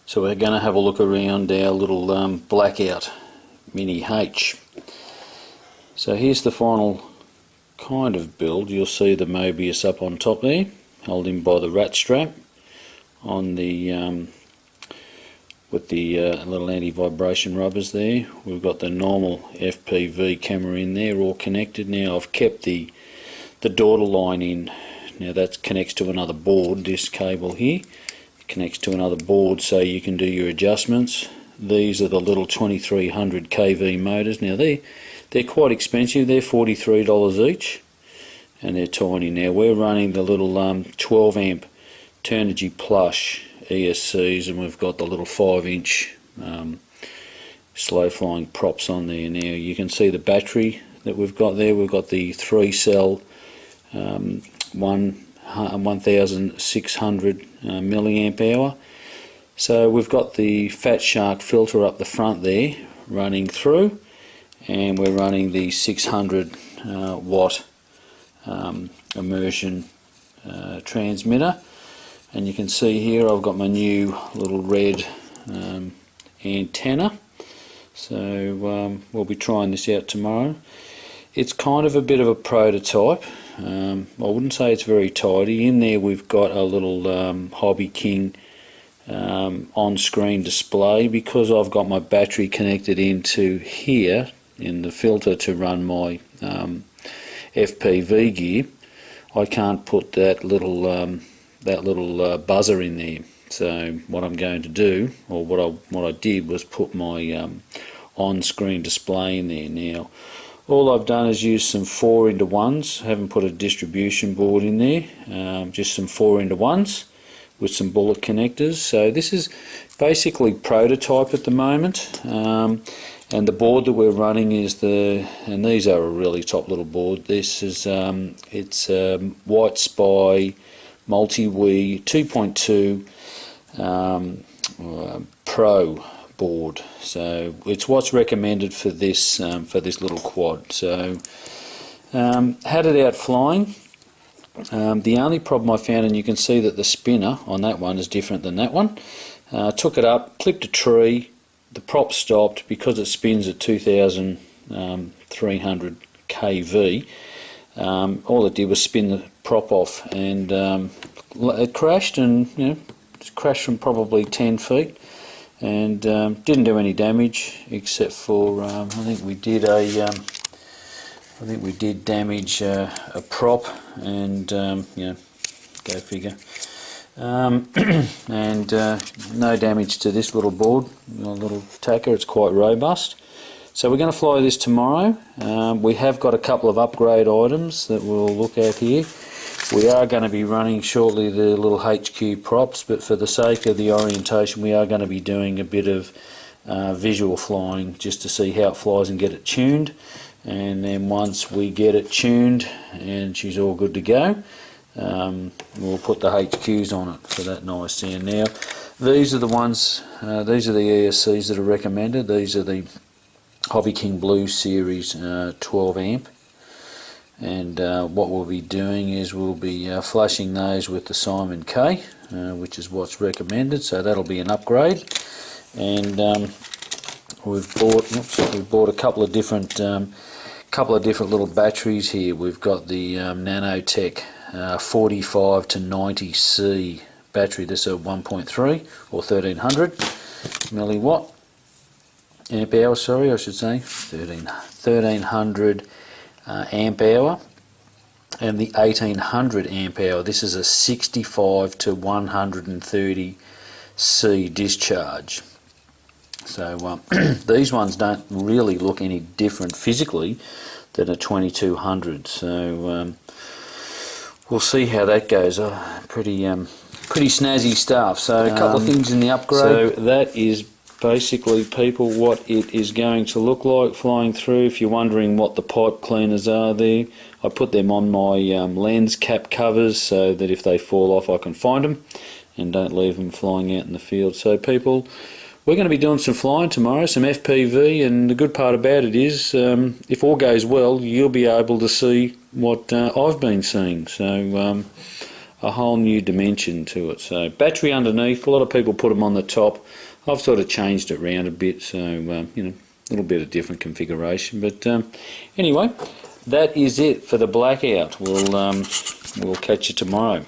So we're going to have a look around our little Blackout Mini H. So here's the final kind of build. You'll see the Mobius up on top there, held in by the rat strap on the with the little anti-vibration rubbers there. We've got the normal FPV camera in there, all connected. Now I've kept the daughter line in. Now that connects to another board. This cable here connects to another board, so you can do your adjustments. These are the little 2300 kV motors. Now they're quite expensive. They're $43 each, and they're tiny. Now we're running the little 12 amp Turnigy Plush ESCs, and we've got the little 5-inch slow flying props on there. Now you can see the battery that we've got there. We've got the 3-cell 1600 milliamp hour. So we've got the Fat Shark filter up the front there running through, and we're running the 600 watt immersion transmitter. And you can see here I've got my new little red antenna, so we'll be trying this out tomorrow. It's kind of a bit of a prototype. I wouldn't say it's very tidy. In there we've got a little Hobby King on-screen display. Because I've got my battery connected into here in the filter to run my FPV gear, I can't put that little buzzer in there. So what I'm going to do, or what I did, was put my on-screen display in there. Now all I've done is use some 4-into-1s. Haven't put a distribution board in there, just some 4-into-1s with some bullet connectors. So this is basically prototype at the moment, and the board that we're running is and these are a really top little board. This is it's White Spy Multi-Wii 2.2 Pro board. So it's what's recommended for this little quad. So had it out flying. The only problem I found, and you can see that the spinner on that one is different than that one. Took it up, clipped a tree, the prop stopped because it spins at 2300 kV. All it did was spin the prop off, and it crashed, and it crashed from probably 10 feet, and didn't do any damage except for I think we did damage a prop, and go figure. And no damage to this little board, little tacker. It's quite robust. So we're going to fly this tomorrow. We have got a couple of upgrade items that we'll look at here. We are going to be running shortly the little HQ props, but for the sake of the orientation we are going to be doing a bit of visual flying just to see how it flies and get it tuned. And then once we get it tuned and she's all good to go, we'll put the HQs on it for that nice sound. Now these are the ones, these are the ESCs that are recommended. These are the Hobby King Blue Series 12 amp, and what we'll be doing is we'll be flashing those with the Simon K, which is what's recommended, so that'll be an upgrade. And we've bought a couple of different little batteries here. We've got the Nanotech 45 to 90C battery. This is a 1.3 or 1300 milliwatt amp hour, sorry, I should say 1300 amp hour, and the 1800 amp hour. This is a 65 to 130 C discharge. So these ones don't really look any different physically than a 2200. So we'll see how that goes. Pretty snazzy stuff. So a couple of things in the upgrade. So that is basically, people, what it is going to look like flying through. If you're wondering what the pipe cleaners are there, I put them on my lens cap covers so that if they fall off I can find them and don't leave them flying out in the field. So people, we're going to be doing some flying tomorrow, some FPV, and the good part about it is if all goes well you'll be able to see what I've been seeing. So a whole new dimension to it. So battery underneath, a lot of people put them on the top. I've sort of changed it round a bit, so you know, a little bit of different configuration. But anyway, that is it for the Blackout. We'll catch you tomorrow.